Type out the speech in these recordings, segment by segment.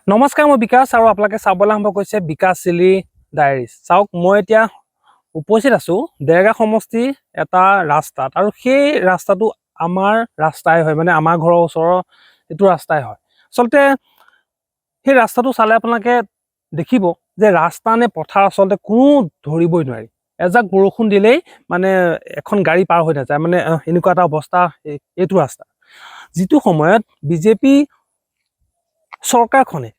নমস্কাৰ, মই বিকাশ আৰু আপোনালোকে চাবলৈ আৰম্ভ কৰিছে বিকাশ চিলি ডায়েৰিজ। চাওক, মই এতিয়া উপস্থিত আছোঁ দেৰগাঁও সমষ্টি এটা ৰাস্তাত, আৰু সেই ৰাস্তাটো আমাৰ ৰাস্তাই হয়, মানে আমাৰ ঘৰৰ ওচৰৰ এইটো ৰাস্তাই হয়। আচলতে সেই ৰাস্তাটো চালে আপোনালোকে দেখিব যে ৰাস্তা নে পথাৰ আচলতে কোনো ধৰিবই নোৱাৰি। এজাক বৰষুণ দিলেই মানে এখন গাড়ী পাৰ হৈ নাযায়, মানে এনেকুৱা এটা অৱস্থা এইটো ৰাস্তা। যিটো সময়ত বিজেপি চৰকাৰখনে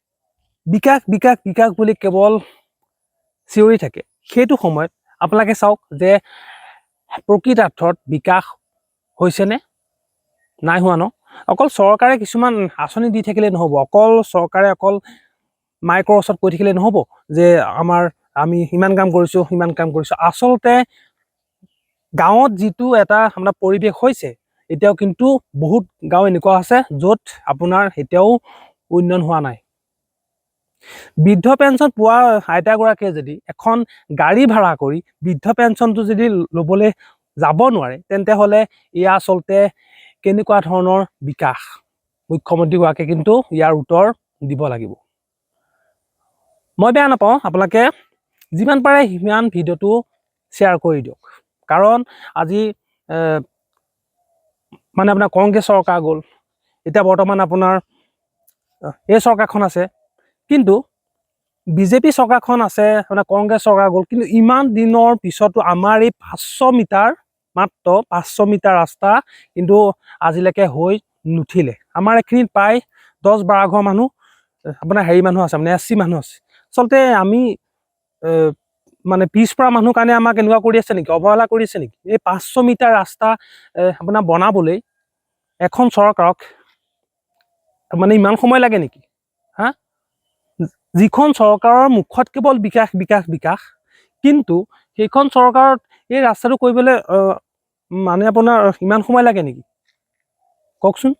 বিকাশ বিকাশ বিকাশ বুলি কেৱল চিঞৰি থাকে, সেইটো সময়ত আপোনালোকে চাওক যে প্ৰকৃতাৰ্থত বিকাশ হৈছেনে? নাই হোৱা ন? অকল চৰকাৰে কিছুমান আঁচনি দি থাকিলে নহ'ব, চৰকাৰে অকল মাইকৰ ওচৰত কৈ থাকিলে নহ'ব যে আমি ইমান কাম কৰিছোঁ সিমান কাম কৰিছোঁ। আচলতে গাঁৱত যিটো এটা আপোনাৰ পৰিৱেশ হৈছে, এতিয়াও কিন্তু বহুত গাঁও এনেকুৱা আছে য'ত আপোনাৰ এতিয়াও উন্নয়ন হোৱা নাই। বৃদ্ধ পেঞ্চন পোৱা আইতাগৰাকীয়ে যদি এখন গাড়ী ভাড়া কৰি বৃদ্ধ পেঞ্চনটো যদি ল'বলৈ যাব নোৱাৰে, তেন্তে হ'লে এয়া আচলতে কেনেকুৱা ধৰণৰ বিকাশ? মুখ্যমন্ত্ৰীগৰাকীয়ে কিন্তু ইয়াৰ উত্তৰ দিব লাগিব। মই বেয়া নাপাওঁ, আপোনালোকে যিমান পাৰে সিমান ভিডিঅ'টো শ্বেয়াৰ কৰি দিয়ক, কাৰণ আজি মানে আপোনাৰ কংগ্ৰেছ চৰকাৰ গ'ল, এতিয়া বৰ্তমান আপোনাৰ এই চৰকাৰখন আছে, কিন্তু বিজেপি চৰকাৰখন আছে, মানে কংগ্ৰেছ চৰকাৰ গ'ল, কিন্তু ইমান দিনৰ পিছতো আমাৰ এই 500 মিটাৰ, মাত্ৰ 500 মিটাৰ ৰাস্তা কিন্তু আজিলৈকে হৈ নুঠিলে। আমাৰ এইখিনিত প্ৰায় 10-12 ঘৰ মানুহ আপোনাৰ মানুহ আছে, মানে SC মানুহ আছে। আচলতে আমি মানে পিছপৰা মানুহ কাৰণে আমাক এনেকুৱা কৰি আছে নেকি, অৱহেলা কৰি আছে নেকি? এই 500 মিটাৰ ৰাস্তা আপোনাৰ বনাবলৈ এখন চৰকাৰক মানে ইমান সময় লাগে নেকি? হা, যিখন চৰকাৰৰ মুখত কেৱল বিকাশ বিকাশ বিকাশ, কিন্তু সেইখন চৰকাৰত এই ৰাস্তাটো কৰিবলৈ মানে আপোনাৰ ইমান সময় লাগে নেকি? কওকচোন।